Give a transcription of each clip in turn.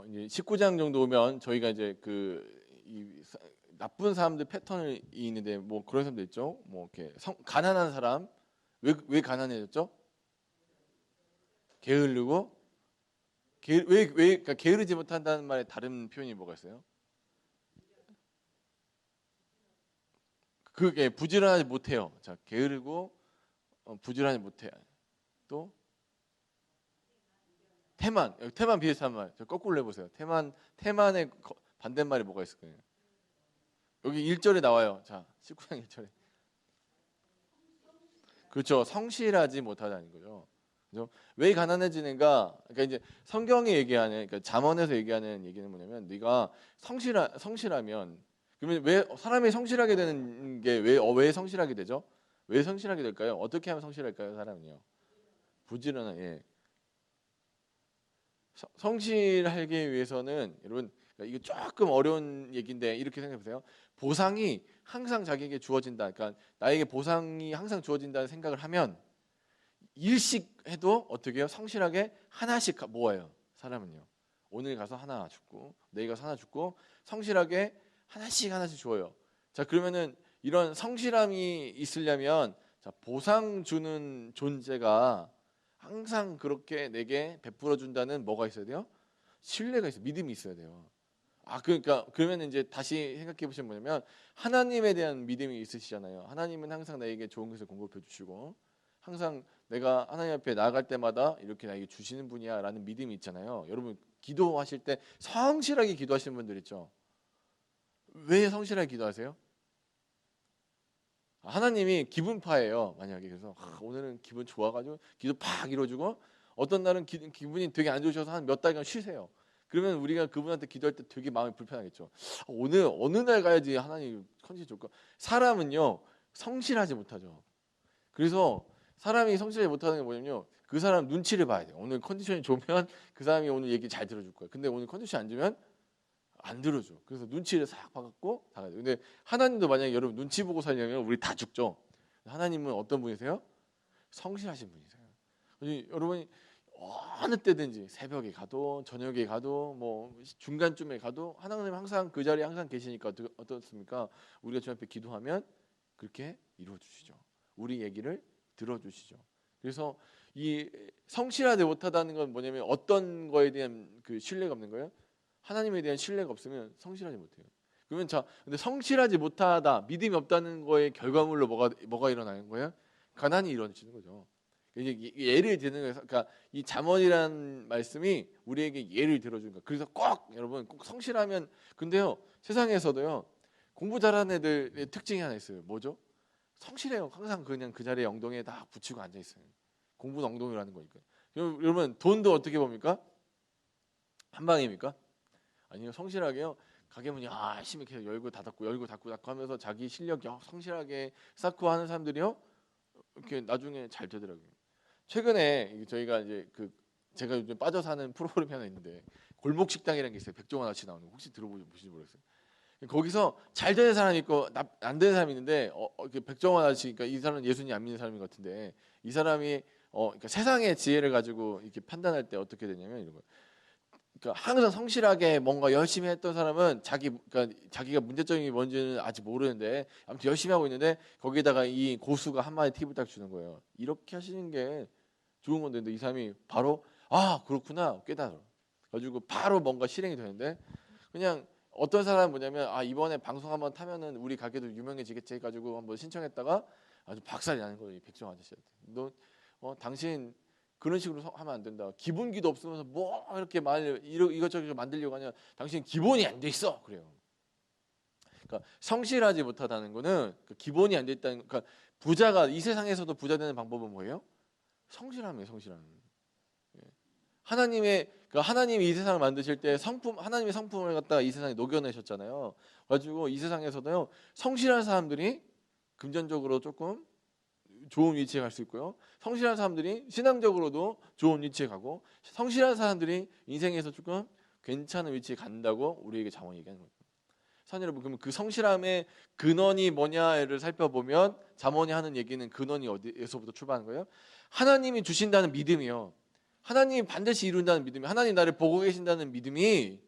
이제 19장 정도 오면 저희가 이제 나쁜 사람들 패턴이 있는데 뭐 그런 사람들 있죠. 뭐 이렇게 가난한 사람 왜 가난해졌죠? 게으르고 그러니까 게으르지 못한다는 말에 다른 표현이 뭐가 있어요? 그게 부지런하지 못해요. 자, 게으르고 부지런하지 못해. 또 태만 비슷한 말. 저 거꾸로 해보세요. 태만의 반대말이 뭐가 있을까요? 여기 1절에 나와요. 자, 19장 1절에. 그렇죠. 성실하지 못하다는 거죠. 그죠? 왜 가난해지는가? 그러니까 이제 성경이 얘기하는, 그러니까 잠언에서 얘기하는 얘기는 뭐냐면, 네가 성실하면, 그러면 왜 사람이 성실하게 되는 게 왜 성실하게 되죠? 왜 성실하게 될까요? 어떻게 하면 성실할까요, 사람은요? 부지런한, 예. 성실하기 위해서는 여러분, 그러니까 이거 조금 어려운 얘기인데 이렇게 생각해 보세요. 보상이 항상 자기에게 주어진다. 그러니까 나에게 보상이 항상 주어진다는 생각을 하면 일식 해도 어떻게 해요? 성실하게 하나씩 모아요. 사람은요. 오늘 가서 하나 죽고 내일 가서 하나 죽고 성실하게 하나씩 줘요. 자, 그러면은 이런 성실함이 있으려면 자, 보상 주는 존재가 항상 그렇게 내게 베풀어 준다는 뭐가 있어야 돼요? 신뢰가 있어요. 믿음이 있어야 돼요. 그러니까 그러면 이제 다시 생각해 보시면 뭐냐면 하나님에 대한 믿음이 있으시잖아요. 하나님은 항상 나에게 좋은 것을 공급해 주시고 항상 내가 하나님 앞에 나아갈 때마다 이렇게 나에게 주시는 분이야라는 믿음이 있잖아요. 여러분 기도하실 때 성실하게 기도하시는 분들 있죠. 왜 성실하게 기도하세요? 하나님이 기분파예요. 만약에 그래서 오늘은 기분 좋아가지고 기도 팍 이루어주고 어떤 날은 기분이 되게 안 좋으셔서 한 몇 달간 쉬세요. 그러면 우리가 그분한테 기도할 때 되게 마음이 불편하겠죠. 오늘 어느 날 가야지 하나님 컨디션 좋을까? 사람은요 성실하지 못하죠. 그래서 사람이 성실하지 못하는 게 뭐냐면요. 그 사람 눈치를 봐야 돼요. 오늘 컨디션이 좋으면 그 사람이 오늘 얘기 잘 들어줄 거예요. 근데 오늘 컨디션이 안 좋으면 안 들어줘. 그래서 눈치를 싹 봐갖고 나가야 돼요. 근데 하나님도 만약에 여러분 눈치 보고 살려면 우리 다 죽죠. 하나님은 어떤 분이세요? 성실하신 분이세요. 여러분이 어느 때든지 새벽에 가도 저녁에 가도 뭐 중간쯤에 가도 하나님 항상 그 자리에 항상 계시니까 어떻습니까? 우리가 주 앞에 기도하면 그렇게 이루어 주시죠. 우리 얘기를 들어주시죠. 그래서 이 성실하지 못하다는 건 뭐냐면 어떤 거에 대한 그 신뢰가 없는 거예요? 하나님에 대한 신뢰가 없으면 성실하지 못해요. 그러면 근데 성실하지 못하다, 믿음이 없다는 거의 결과물로 뭐가 일어나는 거예요? 가난이 일어나는 거죠. 이제 예를 드는 거예요. 그러니까 이 잠언이라는 말씀이 우리에게 예를 들어주는 거예요. 그래서 꼭 여러분 꼭 성실하면 근데요 세상에서도요 공부 잘하는 애들의 특징이 하나 있어요. 뭐죠? 성실해요. 항상 그냥 그 자리에 엉덩이에 다 붙이고 앉아 있어요. 공부는 엉덩이라는 거니까. 여러분 돈도 어떻게 봅니까? 한 방입니까? 아니요, 성실하게요. 가게 문이 열심히 계속 열고 닫고 하면서 자기 실력 성실하게 쌓고 하는 사람들이요. 이렇게 나중에 잘 되더라고요. 최근에 저희가 이제 제가 요즘 빠져 사는 프로그램이 하나 있는데 골목 식당이라는 게 있어요. 백종원 아저씨 나오는 거 혹시 들어보신지 모르겠어요. 거기서 잘 되는 사람이 있고 안 되는 사람이 있는데 백종원 아저씨 그러니까 이 사람은 예수님 안 믿는 사람인 것 같은데 이 사람이 그러니까 세상의 지혜를 가지고 이렇게 판단할 때 어떻게 되냐면 이런 거예요. 그러니까 항상 성실하게 뭔가 열심히 했던 사람은 그러니까 자기가 문제점이 뭔지는 아직 모르는데 아무튼 열심히 하고 있는데 거기다가 이 고수가 한마디 팁을 딱 주는 거예요. 이렇게 하시는 게 좋은 건데 근데 이 사람이 바로 그렇구나 깨달아 가지고 바로 뭔가 실행이 되는데 그냥 어떤 사람은 뭐냐면 이번에 방송 한번 타면은 우리 가게도 유명해지겠지 해가지고 한번 신청했다가 아주 박살이 나는 거예요. 백종 아저씨한테. 너 당신 그런 식으로 하면 안 된다. 기본기도 없으면서 뭐 이렇게 이것저것 만들려고 하냐. 당신 기본이 안 돼 있어. 그래요. 그러니까 성실하지 못하다는 거는 기본이 안 돼 있다는. 그러니까 부자가 이 세상에서도 부자 되는 방법은 뭐예요? 성실함이에요. 성실함. 하나님이 이 세상을 만드실 때 하나님의 성품을 갖다가 이 세상에 녹여내셨잖아요. 가지고 이 세상에서도요 성실한 사람들이 금전적으로 조금 좋은 위치에 갈 수 있고요. 성실한 사람들이 신앙적으로도 좋은 위치에 가고 성실한 사람들이 인생에서 조금 괜찮은 위치에 간다고 우리에게 잠언이 얘기하는 거예요. 사랑 여러분, 그러면 그 성실함의 근원이 뭐냐를 살펴보면 잠언이 하는 얘기는 근원이 어디에서부터 출발하는 거예요? 하나님이 주신다는 믿음이요. 하나님이 반드시 이룬다는 믿음이, 하나님 나를 보고 계신다는 믿음이,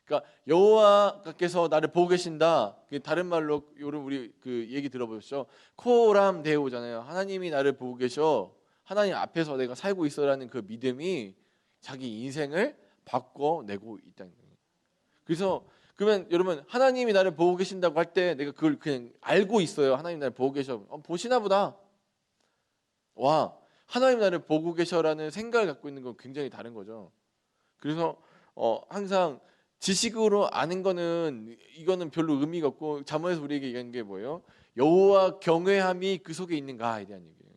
그러니까 여호와께서 나를 보고 계신다. 다른 말로 요런 우리 그 얘기 들어보셨죠? 코람 데오잖아요. 하나님이 나를 보고 계셔. 하나님 앞에서 내가 살고 있어라는 그 믿음이 자기 인생을 바꿔내고 있다는 거예요. 그래서 그러면 여러분, 하나님이 나를 보고 계신다고 할 때 내가 그걸 그냥 알고 있어요. 하나님 나를 보고 계셔. 보시나 보다. 와, 하나님 나를 보고 계셔라는 생각을 갖고 있는 건 굉장히 다른 거죠. 그래서 항상 지식으로 아는 거는 이거는 별로 의미가 없고, 잠언에서 우리에게 얘기하는 게 뭐예요? 여호와 경외함이 그 속에 있는가에 대한 얘기예요.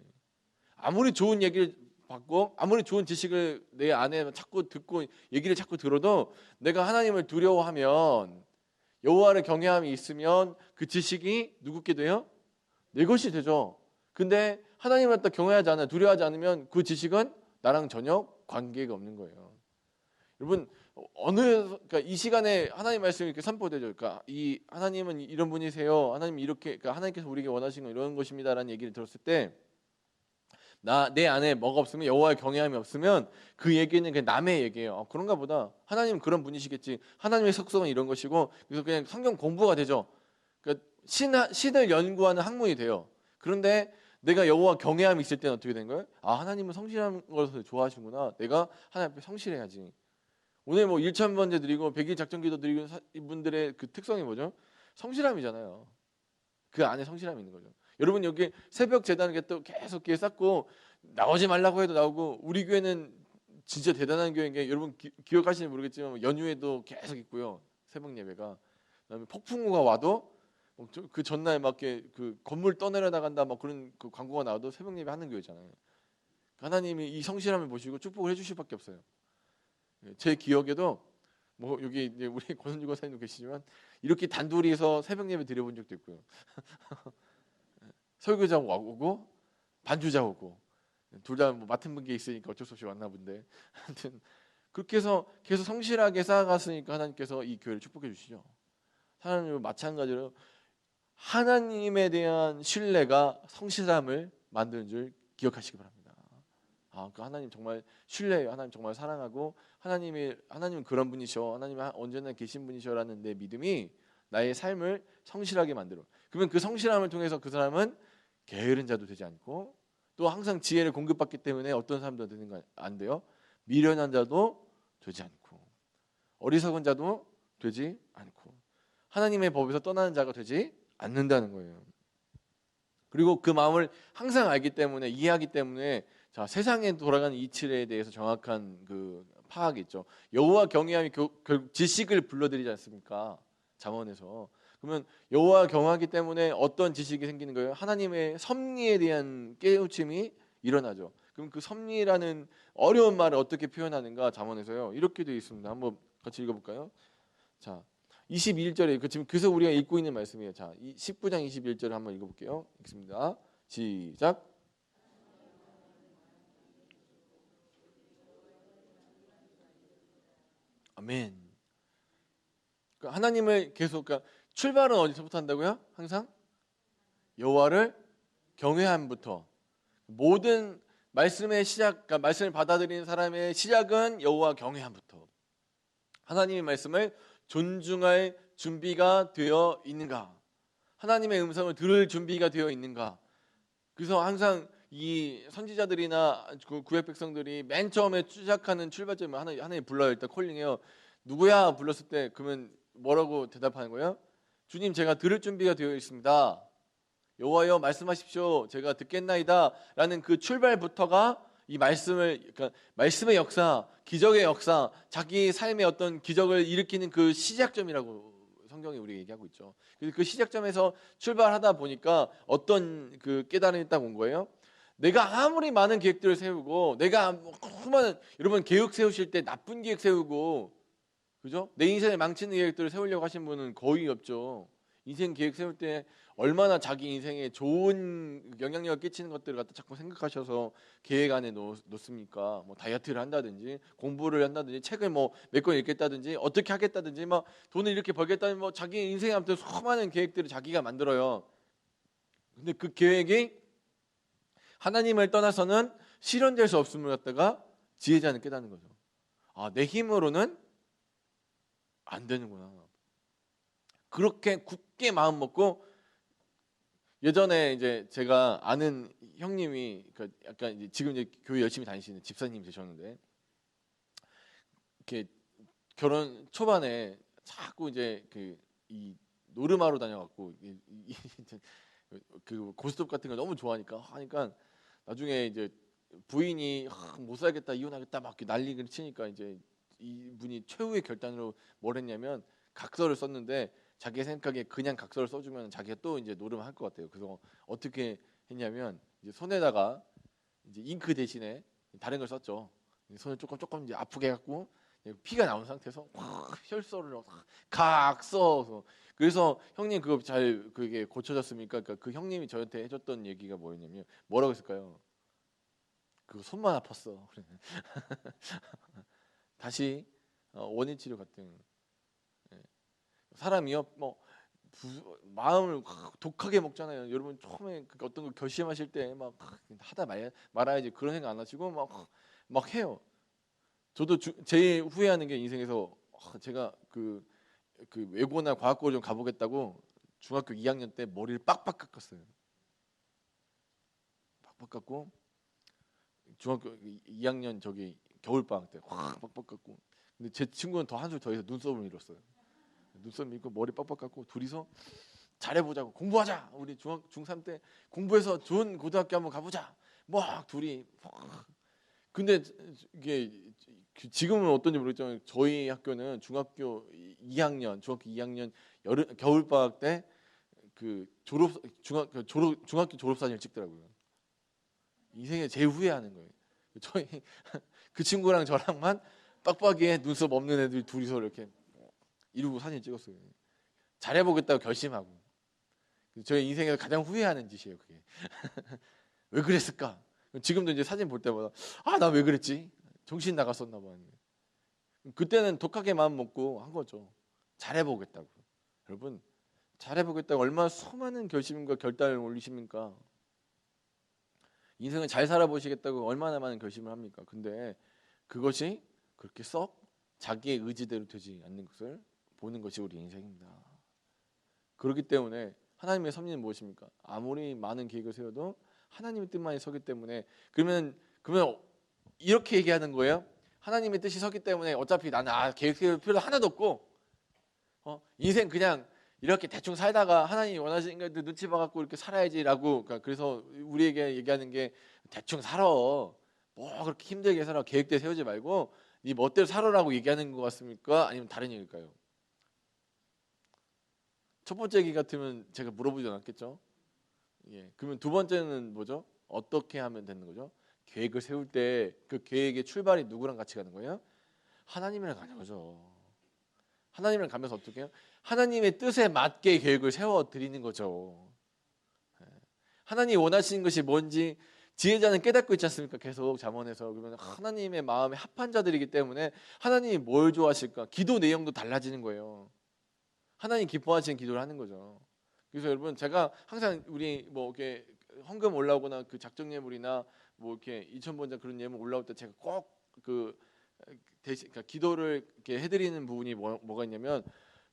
아무리 좋은 얘기를 받고 아무리 좋은 지식을 내 안에 자꾸 듣고 얘기를 자꾸 들어도 내가 하나님을 두려워하면, 여호와를 경외함이 있으면 그 지식이 누구께 돼요? 내 것이 되죠. 근데 하나님을 갖다 경외하지 않아, 두려워하지 않으면 그 지식은 나랑 전혀 관계가 없는 거예요. 여러분, 그러니까 이 시간에 하나님 말씀이 이렇게 선포되죠. 그러니까 이 하나님은 이런 분이세요. 하나님 이렇게, 그러니까 하나님께서 우리에게 원하시는 건 이런 것입니다라는 얘기를 들었을 때, 내 안에 뭐가 없으면, 여호와의 경외함이 없으면 그 얘기는 그냥 남의 얘기예요. 그런가 보다. 하나님은 그런 분이시겠지. 하나님의 속성은 이런 것이고, 그래서 그냥 성경 공부가 되죠. 그러니까 신을 연구하는 학문이 돼요. 그런데 내가 여호와 경외함이 있을 때는 어떻게 된 거예요? 하나님은 성실한 것을 좋아하시는구나. 내가 하나님 앞에 성실해야지. 오늘 뭐 1,000번제 드리고 100일 작전기도 드리고 이분들의 그 특성이 뭐죠? 성실함이잖아요. 그 안에 성실함이 있는 거죠. 여러분, 여기 새벽 재단을 또 계속 이렇게 쌓고 나오지 말라고 해도 나오고, 우리 교회는 진짜 대단한 교회인 게, 여러분 기억하시는지 모르겠지만 연휴에도 계속 있고요. 새벽 예배가. 그다음에 폭풍우가 와도 그 전날 막 이렇게 그 건물 떠내려 나간다 막 그런 그 광고가 나와도 새벽 예배 하는 교회잖아요. 하나님이 이 성실함을 보시고 축복을 해주실 밖에 없어요. 제 기억에도 뭐 여기 이제 우리 권은주 권사님도 계시지만 이렇게 단둘이서 새벽 예배 드려본 적도 있고요. 설교자 오고 반주자 오고, 둘 다 뭐 맡은 게 있으니까 어쩔 수 없이 왔나 본데, 하여튼 그렇게 해서 계속 성실하게 쌓아갔으니까 하나님께서 이 교회를 축복해 주시죠. 하나님은 마찬가지로 하나님에 대한 신뢰가 성실함을 만드는 줄 기억하시기 바랍니다. 그 하나님 정말 신뢰해요. 하나님 정말 사랑하고, 하나님은 그런 분이셔. 하나님은 언제나 계신 분이셔라는 내 믿음이 나의 삶을 성실하게 만들어. 그러면 그 성실함을 통해서 그 사람은 게으른 자도 되지 않고, 또 항상 지혜를 공급받기 때문에 어떤 사람도 되는 거 안 돼요. 미련한 자도 되지 않고, 어리석은 자도 되지 않고, 하나님의 법에서 떠나는 자가 되지 않는다는 거예요. 그리고 그 마음을 항상 알기 때문에, 이해하기 때문에, 자, 세상에 돌아가는 이치에 대해서 정확한 그 파악이 있죠. 여호와 경외함이 결국 지식을 불러들이지 않습니까? 잠언에서. 그러면 여호와 경외하기 때문에 어떤 지식이 생기는 거예요? 하나님의 섭리에 대한 깨우침이 일어나죠. 그럼 그 섭리라는 어려운 말을 어떻게 표현하는가? 잠언에서요, 이렇게 되어 있습니다. 한번 같이 읽어볼까요? 자, 21절에 지금 그래서 우리가 읽고 있는 말씀이에요. 자, 19장 21절을 한번 읽어볼게요. 읽습니다. 시작. 아멘. 그러니까 하나님을 계속, 그러니까 출발은 어디서부터 한다고요? 항상 여호와를 경외함부터. 모든 말씀의 시작, 그러니까 말씀을 받아들이는 사람의 시작은 여호와 경외함부터. 하나님의 말씀을 존중할 준비가 되어 있는가? 하나님의 음성을 들을 준비가 되어 있는가? 그래서 항상 이 선지자들이나 그 구약 백성들이 맨 처음에 시작하는 출발점을 하나님 불러요. 일단 콜링해요. 누구야? 불렀을 때 그러면 뭐라고 대답하는 거예요? 주님, 제가 들을 준비가 되어 있습니다. 여호와여 말씀하십시오. 제가 듣겠나이다. 라는 그 출발부터가 이 말씀을, 그러니까 말씀의 역사, 기적의 역사, 자기 삶의 어떤 기적을 일으키는 그 시작점이라고 성경이 우리에게 얘기하고 있죠. 그래서 그 시작점에서 출발하다 보니까 어떤 그 깨달음이 딱 온 거예요. 내가 아무리 많은 계획들을 세우고, 내가 수많은, 여러분 계획 세우실 때 나쁜 계획 세우고, 그죠? 내 인생을 망치는 계획들을 세우려고 하신 분은 거의 없죠. 인생 계획 세울 때 얼마나 자기 인생에 좋은 영향력을 끼치는 것들을 갖다 자꾸 생각하셔서 계획 안에 놓습니까? 뭐 다이어트를 한다든지, 공부를 한다든지, 책을 뭐 몇 권 읽겠다든지, 어떻게 하겠다든지, 막 돈을 이렇게 벌겠다든지, 뭐 자기 인생에 아무튼 수많은 계획들을 자기가 만들어요. 근데 그 계획이 하나님을 떠나서는 실현될 수 없음을 갖다가 지혜자는 깨닫는 거죠. 아, 내 힘으로는 안 되는구나. 그렇게 굳게 마음 먹고, 예전에 이제 제가 아는 형님이 약간 이제 지금 이제 교회 열심히 다니시는 집사님 되셨는데, 이렇게 결혼 초반에 자꾸 이제 이 노르마로 다녀갖고 그 고스톱 같은 걸 너무 좋아하니까 하니까 나중에 이제 부인이 못 살겠다 이혼하겠다 막 난리를 치니까 이제 이분이 최후의 결단으로 뭘 했냐면 각서를 썼는데 자기 생각에 그냥 각서를 써주면 자기가 또 이제 노름할 것 같아요. 그래서 어떻게 했냐면 이제 손에다가 이제 잉크 대신에 다른 걸 썼죠. 손을 조금 이제 아프게 해갖고 피가 나온 상태에서 확 혈서를 각서. 그래서 형님 그거 잘 그게 고쳐졌습니까? 그러니까 그 형님이 저한테 해줬던 얘기가 뭐였냐면 뭐라고 했을까요? 그거 손만 아팠어. 다시 원인 치료 같은. 예. 사람이요 뭐 마음을 독하게 먹잖아요. 여러분 처음에 어떤 걸 결심하실 때 막 하다 말아야지 그런 생각 안 하시고 막 해요. 저도 제일 후회하는 게 인생에서 제가 그 외고나 과학고를 좀 가보겠다고 중학교 2학년 때 머리를 빡빡 깎았어요. 빡빡 깎고 중학교 2학년 저기 겨울방학 때 확 빡빡 깎고, 근데 제 친구는 더 한술 더 해서 눈썹을 밀었어요. 눈썹 밀고 머리 빡빡 깎고 둘이서 잘해보자고, 공부하자, 우리 중3 때 공부해서 좋은 고등학교 한번 가보자 막 둘이 근데 이게 지금은 어떤지 모르겠지만 저희 학교는 중학교 2학년 겨울 방학 때 그 중학교 졸업 사진을 찍더라고요. 인생에 제일 후회하는 거예요. 저희 그 친구랑 저랑만 빡빡이에 눈썹 없는 애들 둘이서 이렇게 이러고 사진 찍었어요. 잘해보겠다고 결심하고. 저희 인생에서 가장 후회하는 짓이에요, 그게. 왜 그랬을까? 지금도 이제 사진 볼 때마다 나 왜 그랬지? 정신 나갔었나 봐. 그때는 독하게 마음 먹고 한 거죠. 잘해보겠다고. 여러분, 잘해보겠다고 얼마나 수많은 결심과 결단을 올리십니까? 인생을 잘 살아보시겠다고 얼마나 많은 결심을 합니까? 근데 그것이 그렇게 썩 자기의 의지대로 되지 않는 것을 보는 것이 우리 인생입니다. 그렇기 때문에 하나님의 섭리는 무엇입니까? 아무리 많은 계획을 세워도 하나님의 뜻만이 서기 때문에, 그러면 이렇게 얘기하는 거예요. 하나님의 뜻이 서기 때문에 어차피 나는 계획 세울 필요 하나도 없고 인생 그냥 이렇게 대충 살다가 하나님이 원하시는 것들 눈치 봐갖고 이렇게 살아야지라고. 그래서 우리에게 얘기하는 게 대충 살아. 뭐 그렇게 힘들게 살아. 계획대 세우지 말고 네 멋대로 살아라고 얘기하는 것 같습니까? 아니면 다른 얘기일까요? 첫 번째 얘기 같으면 제가 물어보지 않았겠죠. 예. 그러면 두 번째는 뭐죠? 어떻게 하면 되는 거죠? 계획을 세울 때 그 계획의 출발이 누구랑 같이 가는 거예요? 하나님이랑 가는 거죠. 하나님이랑 가면서 어떻게 해요? 하나님의 뜻에 맞게 계획을 세워드리는 거죠. 하나님이 원하시는 것이 뭔지 지혜자는 깨닫고 있지 않습니까? 계속 잠언에서. 그러면 하나님의 마음에 합한 자들이기 때문에 하나님이 뭘 좋아하실까? 기도 내용도 달라지는 거예요. 하나님 기뻐하시는 기도를 하는 거죠. 그래서 여러분, 제가 항상 우리 뭐 이렇게 헌금 올라오거나 그 작정 예물이나 뭐 이렇게 2,000번자 그런 예물 올라올 때 제가 꼭 대신 그러니까 기도를 이렇게 해드리는 부분이 뭐가 있냐면,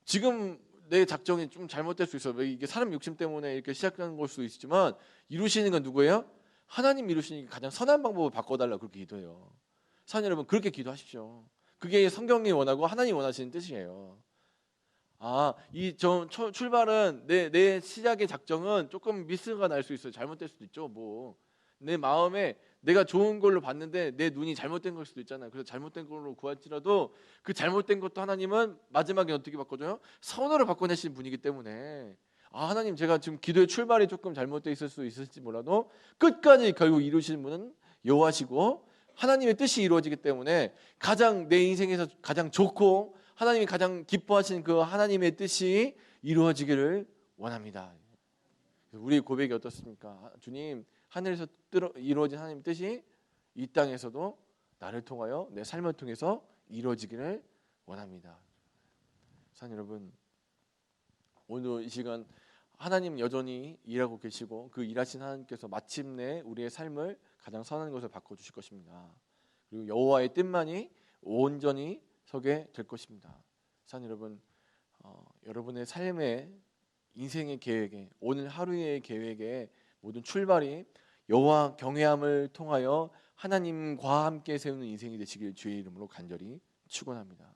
지금 내 작정이 좀 잘못될 수 있어요. 이게 사람 욕심 때문에 이렇게 시작하는 걸 수도 있지만 이루시는 건 누구예요? 하나님 이루시는 게 가장 선한 방법을 바꿔달라, 그렇게 기도해요. 사랑 여러분, 그렇게 기도하십시오. 그게 성경이 원하고 하나님 원하시는 뜻이에요. 출발은 내 시작의 작정은 조금 미스가 날 수 있어요. 잘못될 수도 있죠. 뭐 내 마음에 내가 좋은 걸로 봤는데 내 눈이 잘못된 걸 수도 있잖아요. 그래서 잘못된 걸로 구할지라도 그 잘못된 것도 하나님은 마지막에 어떻게 바꿔줘요? 선으로 바꿔내시는 분이기 때문에, 하나님 제가 지금 기도의 출발이 조금 잘못되어 있을 수 있을지 몰라도 끝까지 결국 이루시는 분은 여호와시고 하나님의 뜻이 이루어지기 때문에 가장 내 인생에서 가장 좋고 하나님이 가장 기뻐하시는 그 하나님의 뜻이 이루어지기를 원합니다. 우리 고백이 어떻습니까? 주님, 하늘에서 이루어진 하나님의 뜻이 이 땅에서도 나를 통하여 내 삶을 통해서 이루어지기를 원합니다. 사랑 여러분, 오늘 이 시간 하나님 여전히 일하고 계시고 그 일하신 하나님께서 마침내 우리의 삶을 가장 선한 것을 바꿔주실 것입니다. 그리고 여호와의 뜻만이 온전히 서게 될 것입니다. 산 여러분, 여러분의 삶의 인생의 계획에, 오늘 하루의 계획에 모든 출발이 여호와 경외함을 통하여 하나님과 함께 세우는 인생이 되시길 주의 이름으로 간절히 축원합니다.